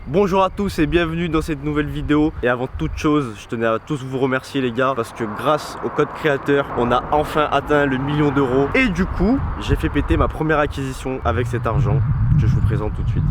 Bonjour à tous et bienvenue dans cette nouvelle vidéo. Et avant toute chose, je tenais à tous vous remercier les gars, parce que grâce au code créateur, on a enfin atteint le 1 000 000 d'euros. Et du coup, j'ai fait péter ma première acquisition avec cet argent que je vous présente tout de suite.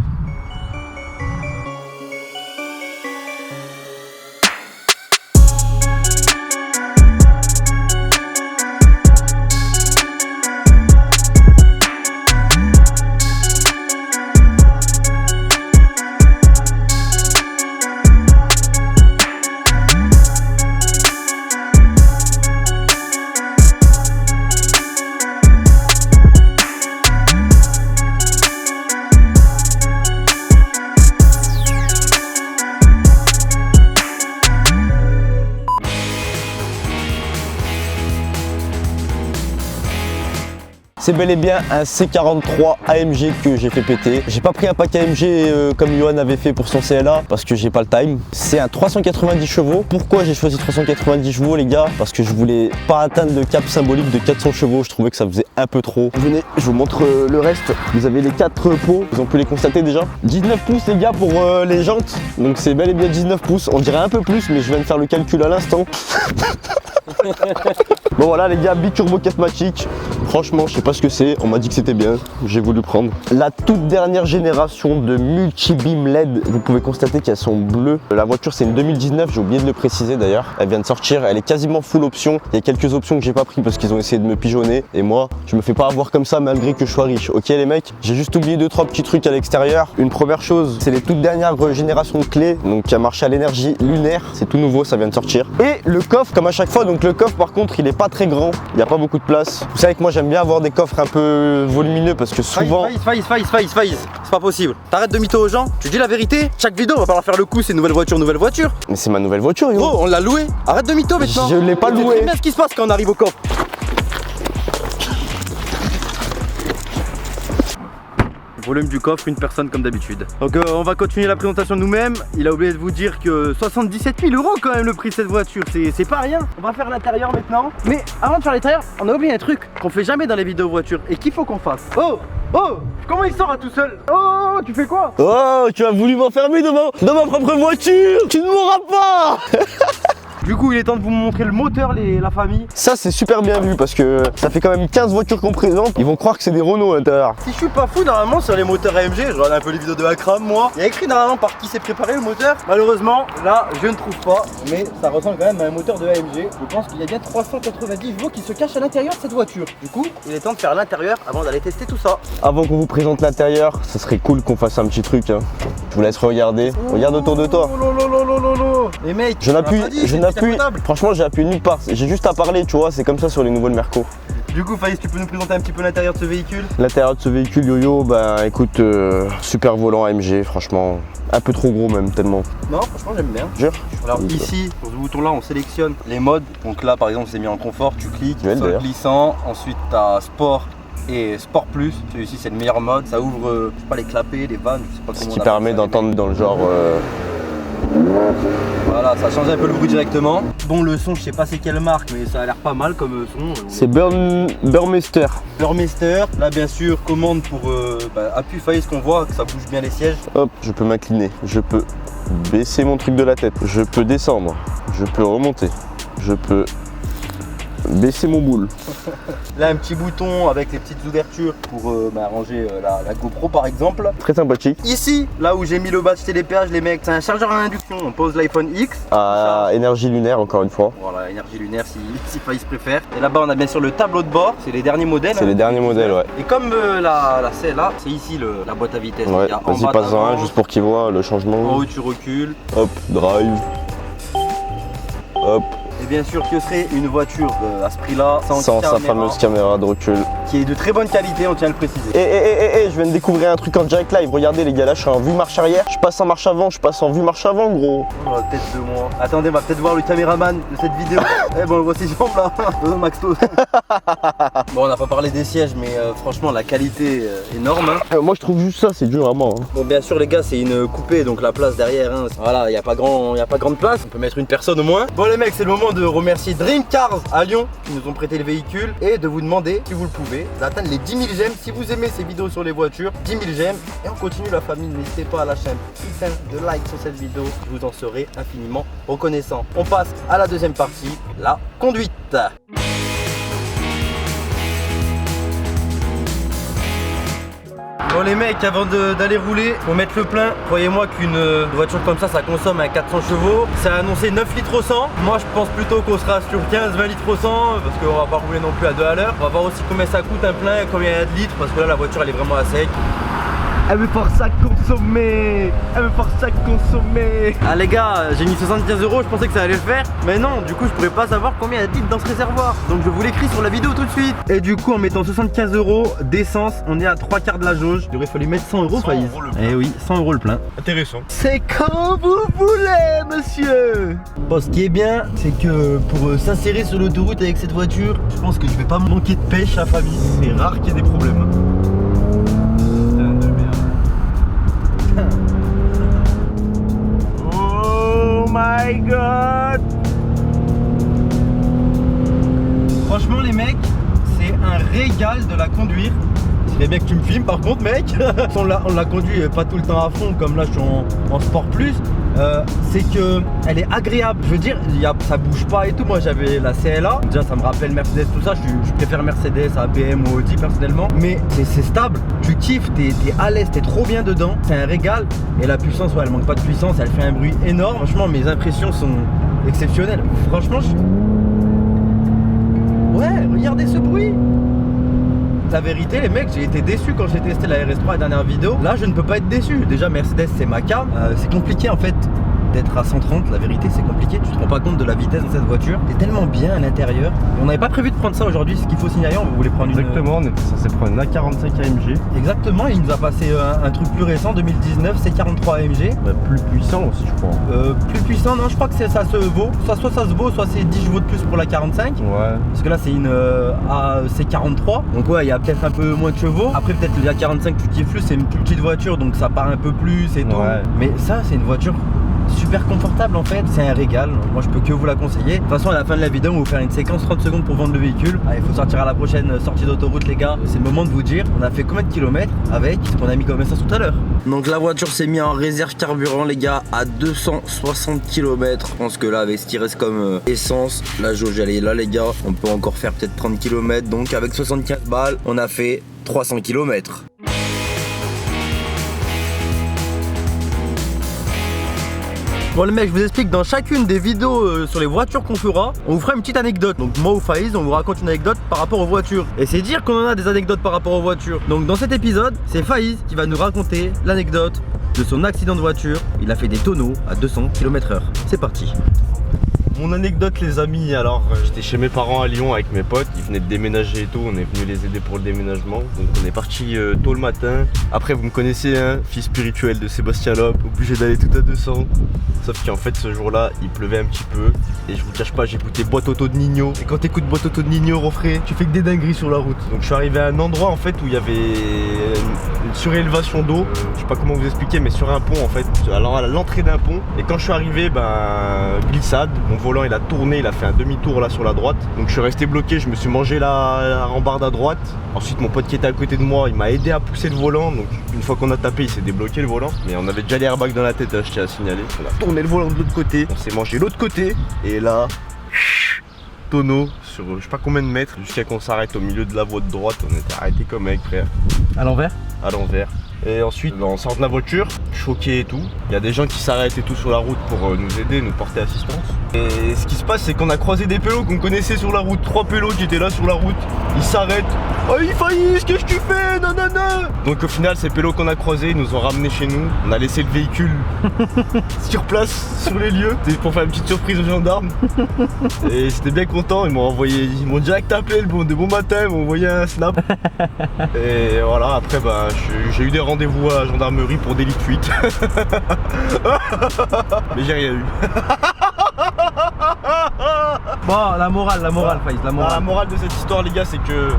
C'est bel et bien un C43 AMG que j'ai fait péter. J'ai pas pris un pack AMG comme Johan avait fait pour son CLA parce que j'ai pas le time. C'est un 390 chevaux. Pourquoi j'ai choisi 390 chevaux les gars? Parce que je voulais pas atteindre le cap symbolique de 400 chevaux. Je trouvais que ça faisait un peu trop. Venez, je vous montre le reste. Vous avez les 4 pots, vous avez pu les constater déjà. 19 pouces les gars pour les jantes. Donc c'est bel et bien 19 pouces. On dirait un peu plus mais je viens de faire le calcul à l'instant. Bon voilà les gars, biturbo 4matic. Franchement je sais pas ce que c'est, on m'a dit que c'était bien, j'ai voulu prendre. La toute dernière génération de multi-beam LED, vous pouvez constater qu'elles sont bleues. La voiture c'est une 2019, j'ai oublié de le préciser d'ailleurs. Elle vient de sortir, elle est quasiment full option. Il y a quelques options que j'ai pas pris parce qu'ils ont essayé de me pigeonner. Et moi, je me fais pas avoir comme ça malgré que je sois riche. Ok les mecs, j'ai juste oublié 2-3 petits trucs à l'extérieur. Une première chose, c'est les toutes dernières générations de clés, donc qui a marché à l'énergie lunaire. C'est tout nouveau, ça vient de sortir. Et le coffre comme à chaque fois, donc le coffre par contre il est pas très grand, il n'y a pas beaucoup de place. Vous savez que moi j'aime bien avoir des coffres un peu volumineux parce que souvent... Faïs, c'est pas possible. T'arrêtes de mytho aux gens, tu dis la vérité. Chaque vidéo on va pas leur faire le coup, c'est nouvelle voiture. Mais c'est ma nouvelle voiture yo. Gros, on l'a loué. Arrête de mytho maintenant. Je l'ai pas loué. C'est très bien ce qui se passe quand on arrive au coffre. Volume du coffre, une personne comme d'habitude. Donc on va continuer la présentation nous-mêmes. Il a oublié de vous dire que 77 000 € quand même le prix de cette voiture, c'est pas rien. On va faire l'intérieur maintenant. Mais avant de faire l'intérieur, on a oublié un truc qu'on fait jamais dans les vidéos voitures et qu'il faut qu'on fasse. Oh, comment il sort à tout seul? Oh, tu fais quoi? Oh, tu as voulu m'enfermer dans ma propre voiture. Tu ne mourras pas. Du coup il est temps de vous montrer le moteur, la famille. Ça c'est super bien vu parce que ça fait quand même 15 voitures qu'on présente. Ils vont croire que c'est des Renault à l'intérieur. Si je suis pas fou, normalement sur les moteurs AMG, je regarde un peu les vidéos de Akram moi, il y a écrit normalement par qui s'est préparé le moteur. Malheureusement là je ne trouve pas, mais ça ressemble quand même à un moteur de AMG. Je pense qu'il y a bien 390 chevaux qui se cachent à l'intérieur de cette voiture. Du coup il est temps de faire l'intérieur avant d'aller tester tout ça. Avant qu'on vous présente l'intérieur, ça serait cool qu'on fasse un petit truc hein. Je vous laisse regarder. Regarde autour de toi. Les mecs, je n'appuie. Franchement, j'ai appuyé nulle part. J'ai juste à parler, tu vois. C'est comme ça sur les nouvelles Merco. Du coup, Faïs, tu peux nous présenter un petit peu l'intérieur de ce véhicule? L'intérieur de ce véhicule, Yo-Yo, bah écoute, super volant AMG, franchement. Un peu trop gros même, tellement. Non, franchement, j'aime bien. Jure. Alors ici, sur ce bouton là, on sélectionne les modes. Donc là, par exemple, c'est mis en confort, tu cliques, sol glissant. Ensuite, tu as sport et sport plus. Celui-ci, c'est le meilleur mode. Ça ouvre, je sais pas, les clapets, les vannes, je sais pas comment. Ce qui permet d'entendre dans le genre. Voilà, ça change un peu le bruit directement. Bon, le son, je sais pas c'est quelle marque, mais ça a l'air pas mal comme son. C'est Burmester. Burmester. Là, bien sûr, commande pour appui Faïs qu'on voit, que ça bouge bien les sièges. Hop, je peux m'incliner, je peux baisser mon truc de la tête, je peux descendre, je peux remonter, je peux baisser mon boule. Là, un petit bouton avec les petites ouvertures pour ranger la GoPro par exemple. Très sympathique. Ici, là où j'ai mis le badge télépéage, les mecs, c'est un chargeur à induction. On pose l'iPhone X. À énergie lunaire, encore une fois. Voilà, énergie lunaire si Faïs préfère. Et là-bas, on a bien sûr le tableau de bord. C'est les derniers modèles. C'est les derniers modèles, ouais. Et comme la celle-là, c'est ici la boîte à vitesse. Ouais, vas-y, passe-en un juste pour qu'ils voient le changement. En haut, tu recules. Hop, drive. Hop. Et bien sûr que serait une voiture à ce prix-là sans sa fameuse caméra de recul qui est de très bonne qualité, on tient à le préciser. Et je viens de découvrir un truc en direct live. Regardez les gars, là je suis en vue marche arrière, je passe en marche avant, je passe en vue marche avant gros. Oh la tête de moi. Attendez, on va peut-être voir le caméraman de cette vidéo. Bon, on voit ses jambes là. Max Tos. Bon, on n'a pas parlé des sièges, mais franchement la qualité énorme hein. Moi je trouve juste ça, c'est dur vraiment hein. Bon bien sûr les gars, c'est une coupée, donc la place derrière hein, voilà, il n'y a pas grande place, on peut mettre une personne au moins. Bon les mecs, c'est le moment de remercier Dream Cars à Lyon qui nous ont prêté le véhicule et de vous demander si vous le pouvez trouver, d'atteindre les 10 000 j'aime. Si vous aimez ces vidéos sur les voitures, 10 000 j'aime. Et on continue la famille, n'hésitez pas à lâcher un putain de like sur cette vidéo, je vous en serai infiniment reconnaissant. On passe à la deuxième partie, la conduite. Bon les mecs, avant d'aller rouler, faut mettre le plein. Croyez-moi qu'une voiture comme ça consomme un 400 chevaux. Ça a annoncé 9 litres au 100. Moi je pense plutôt qu'on sera sur 15-20 litres au 100 parce qu'on va pas rouler non plus à 2 à l'heure. On va voir aussi combien ça coûte un plein et combien il y a de litres parce que là la voiture elle est vraiment à sec. Elle veut force à consommer. Elle veut force à consommer. Ah les gars, j'ai mis 75 €, je pensais que ça allait le faire. Mais non, du coup je pourrais pas savoir combien il y a de litres dans ce réservoir. Donc je vous l'écris sur la vidéo tout de suite. Et du coup en mettant 75 € d'essence, on est à 3/4 de la jauge. Il aurait fallu mettre 100 €, Faïs. Eh oui, 100 € le plein. Intéressant. C'est quand vous voulez, monsieur. Bon, ce qui est bien, c'est que pour s'insérer sur l'autoroute avec cette voiture, je pense que je vais pas manquer de pêche à famille. C'est rare qu'il y ait des problèmes. Oh my god. Franchement les mecs, c'est un régal de la conduire. C'est bien que tu me filmes par contre mec. On la conduit pas tout le temps à fond comme là je suis en sport plus. C'est que elle est agréable, je veux dire, ça bouge pas et tout. Moi j'avais la CLA, déjà ça me rappelle Mercedes tout ça, je préfère Mercedes à BM ou Audi personnellement. Mais c'est stable, tu kiffes, t'es à l'aise, t'es trop bien dedans, c'est un régal. Et la puissance, ouais, elle manque pas de puissance, elle fait un bruit énorme. Franchement mes impressions sont exceptionnelles. Franchement ouais, regardez ce bruit. La vérité les mecs, j'ai été déçu quand j'ai testé la RS3 la dernière vidéo. Là je ne peux pas être déçu. Déjà Mercedes c'est ma cam. C'est compliqué en fait d'être à 130, la vérité c'est compliqué, tu te rends pas compte de la vitesse dans cette voiture. T'es tellement bien à l'intérieur. On n'avait pas prévu de prendre ça aujourd'hui, ce qu'il faut signaler, on voulait prendre Exactement, on était censé prendre une A45 AMG. Exactement, il nous a passé un truc plus récent, 2019, C43 AMG. Bah, plus puissant aussi je crois. Plus puissant, non je crois que ça se vaut. Soit ça se vaut, soit c'est 10 chevaux de plus pour la 45. Ouais. Parce que là c'est une C43. Donc ouais, il y a peut-être un peu moins de chevaux. Après peut-être la 45 tu kiffes plus, c'est une plus petite voiture donc ça part un peu plus et tout. Ouais. Mais ça c'est une voiture super confortable en fait, c'est un régal. Moi je peux que vous la conseiller. De toute façon à la fin de la vidéo on va vous faire une séquence 30 secondes pour vendre le véhicule. Il faut sortir à la prochaine sortie d'autoroute les gars. C'est le moment de vous dire on a fait combien de kilomètres avec ce qu'on a mis comme essence tout à l'heure. Donc la voiture s'est mise en réserve carburant les gars à 260 km. Je pense que là avec ce qui reste comme essence, la jauge elle est là les gars. On peut encore faire peut-être 30 km. Donc avec 75 balles on a fait 300 km. Bon les mecs, je vous explique dans chacune des vidéos sur les voitures qu'on fera, on vous fera une petite anecdote. Donc moi ou Faïs, on vous raconte une anecdote par rapport aux voitures. Et c'est dire qu'on en a des anecdotes par rapport aux voitures. Donc dans cet épisode, c'est Faïs qui va nous raconter l'anecdote de son accident de voiture. Il a fait des tonneaux à 200 km/h. C'est parti. Mon anecdote les amis, alors j'étais chez mes parents à Lyon avec mes potes, ils venaient de déménager et tout, on est venu les aider pour le déménagement. Donc on est parti tôt le matin. Après vous me connaissez hein, fils spirituel de Sébastien Loeb, obligé d'aller tout à 200. Sauf qu'en fait ce jour là il pleuvait un petit peu. Et je vous cache pas, j'ai écouté Boîte Auto de Nino. Et quand t'écoutes Boîte Auto de Nino refrain, tu fais que des dingueries sur la route. Donc je suis arrivé à un endroit en fait où il y avait une surélévation d'eau. Je sais pas comment vous expliquer mais sur un pont en fait. Alors à l'entrée d'un pont. Et quand je suis arrivé, glissade, mon volant il a tourné, il a fait un demi-tour là sur la droite. Donc je suis resté bloqué, je me suis mangé la rambarde à droite. Ensuite mon pote qui était à côté de moi, il m'a aidé à pousser le volant. Donc une fois qu'on a tapé, il s'est débloqué le volant. Mais on avait déjà les airbags dans la tête, hein, je tiens à signaler. On a tourné le volant de l'autre côté, on s'est mangé l'autre côté. Et là, tonneau sur je sais pas combien de mètres, jusqu'à qu'on s'arrête au milieu de la voie de droite. On était arrêté comme mec frère. À l'envers. À l'envers. Et ensuite on sort de la voiture, choqué et tout. Il y a des gens qui s'arrêtent et tout sur la route pour nous aider, nous porter assistance. Et ce qui se passe c'est qu'on a croisé des pélos qu'on connaissait sur la route. 3 pélos qui étaient là sur la route. Ils s'arrêtent. Oh il Faïs, qu'est-ce que tu fais? Non non non. Donc au final ces pélos qu'on a croisés ils nous ont ramenés chez nous. On a laissé le véhicule sur place, sur les lieux. C'était pour faire une petite surprise aux gendarmes. Et c'était bien content, ils m'ont direct appelé de bon matin, ils m'ont envoyé un snap. Et voilà, après j'ai eu des rendez-vous à la gendarmerie pour délit de fuite. Mais j'ai rien eu. Bon, la morale, Faïs, la morale. La morale de cette histoire les gars c'est que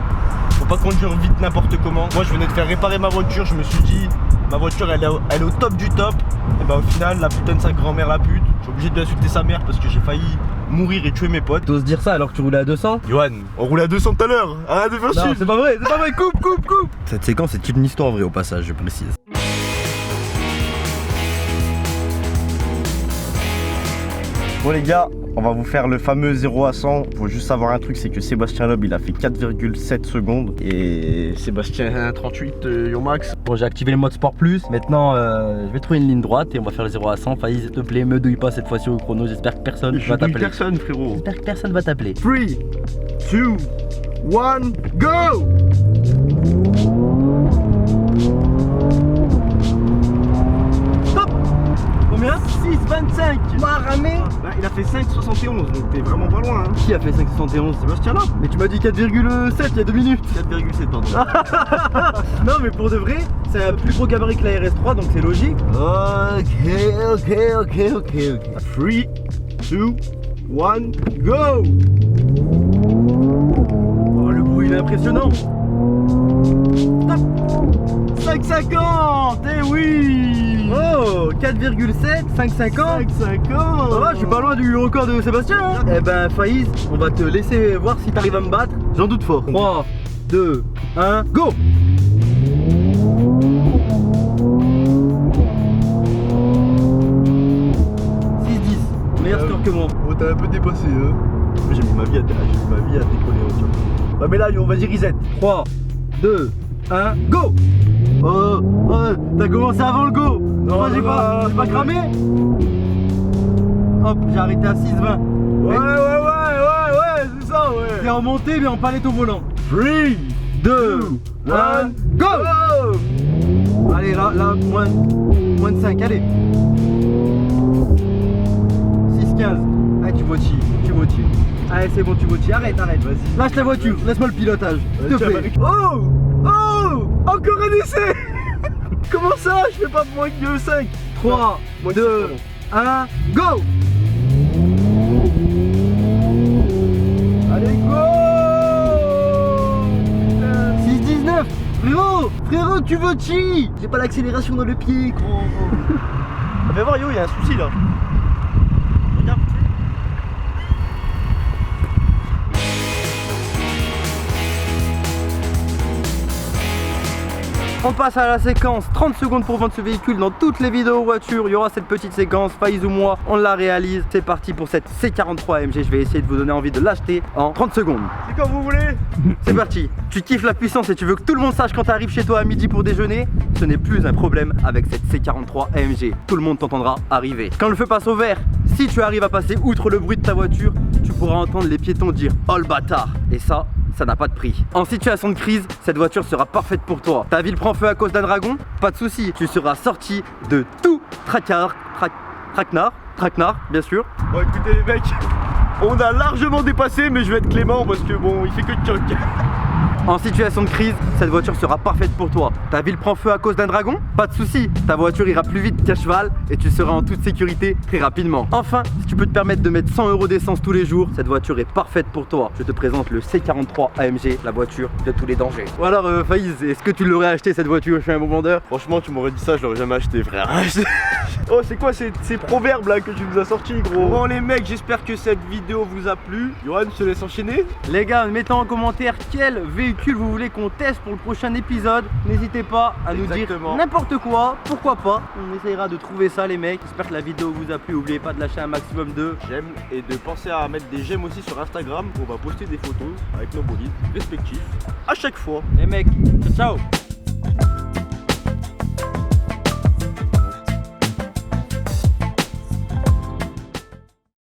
faut pas conduire vite n'importe comment. Moi je venais de faire réparer ma voiture, je me suis dit ma voiture elle est au top du top. Et au final la putain de sa grand-mère la pute, je suis obligé de lui insulter sa mère parce que j'ai failli mourir et tuer mes potes. T'oses dire ça alors que tu roulais à 200? Johan, on roulait à 200 tout à l'heure. Arrête de faire Non, chier. c'est pas vrai, coupe. Cette séquence est une histoire vraie au passage, je précise. Bon les gars, on va vous faire le fameux 0 à 100. Faut juste savoir un truc, c'est que Sébastien Loeb il a fait 4,7 secondes et Sébastien 38 Yo Max. Bon, j'ai activé le mode Sport Plus. Maintenant, je vais trouver une ligne droite et on va faire le 0 à 100. Faïs, s'il te plaît, me douille pas cette fois-ci au chrono. J'espère que personne va t'appeler. Personne frérot. J'espère que personne va t'appeler. 3, 2, 1, go! Stop! Combien? 6,25. Maramé. Bah, il a fait 5,71 donc t'es vraiment pas loin hein. Qui a fait 5,71? Sébastien Loeb. Mais tu m'as dit 4,7 il y a 2 minutes. 4,7 pardon. Non mais pour de vrai, c'est un plus gros gabarit que la RS3 donc c'est logique. Ok. 3, 2, 1, go! Oh le bruit il est impressionnant. Stop. 5,50. Eh oui. Oh 4,7, 5,50. 5,50. Ça va, je suis pas loin du record de Sébastien hein. Eh ben Faïs, on va te laisser voir si t'arrives à me battre. J'en doute fort. 3, 2, 1, go! Meilleur score que moi. Oh t'as un peu dépassé hein. J'ai mis ma vie à décoller hein. Ouais mais là on va dire reset. 3, 2, 1, go! Oh, t'as commencé avant le go. Non, j'ai pas cramé. Hop, j'ai arrêté à 6,20. Ouais, c'est ça ouais. T'es en montée mais en palette au volant. 3, 2, 1, go! Allez là, moins de 5, allez. 6,15. Ah tu votis. Allez c'est bon tu votis, arrête. Vas-y. Lâche la voiture, laisse-moi le pilotage, s'il te plaît. Oh! Encore un essai. Comment ça? Je fais pas moins que 5. 3, 2, 1, go! Allez go! 6,19. Frérot, tu votis. J'ai pas l'accélération dans le pied, gros. Fais voir yo, il y a un souci là. Regarde. On passe à la séquence 30 secondes pour vendre ce véhicule. Dans toutes les vidéos voitures, il y aura cette petite séquence. Faïs ou moi, on la réalise. C'est parti pour cette C43 AMG. Je vais essayer de vous donner envie de l'acheter en 30 secondes. C'est comme vous voulez. C'est parti. Tu kiffes la puissance et tu veux que tout le monde sache quand tu arrives chez toi à midi pour déjeuner. Ce n'est plus un problème avec cette C43 AMG. Tout le monde t'entendra arriver. Quand le feu passe au vert, si tu arrives à passer outre le bruit de ta voiture, tu pourras entendre les piétons dire « Oh le bâtard !» Et ça n'a pas de prix. En situation de crise, cette voiture sera parfaite pour toi. Ta ville prend feu à cause d'un dragon? Pas de souci, tu seras sorti de tout traquenard, bien sûr. Bon écoutez les mecs, on a largement dépassé mais je vais être clément parce que bon il fait que de choc. En situation de crise, cette voiture sera parfaite pour toi. Ta ville prend feu à cause d'un dragon? Pas de souci, ta voiture ira plus vite qu'un cheval et tu seras en toute sécurité très rapidement. Enfin, si tu peux te permettre de mettre 100 € d'essence tous les jours, cette voiture est parfaite pour toi. Je te présente le C43 AMG, la voiture de tous les dangers. Ou alors Faïs, est-ce que tu l'aurais acheté cette voiture? Je suis un bon vendeur. Franchement, tu m'aurais dit ça, je l'aurais jamais acheté, frère. Oh c'est quoi ces proverbes là que tu nous as sortis gros? Bon les mecs, j'espère que cette vidéo vous a plu. Johan, je te laisse enchaîner. Les gars, mettez en commentaire quel véhicule vous voulez qu'on teste pour le prochain épisode. N'hésitez pas à nous dire n'importe quoi, pourquoi pas. On essayera de trouver ça les mecs. J'espère que la vidéo vous a plu. N'oubliez pas de lâcher un maximum de j'aime et de penser à mettre des j'aime aussi sur Instagram. On va poster des photos avec nos bolides respectifs à chaque fois. Les mecs, ciao ciao.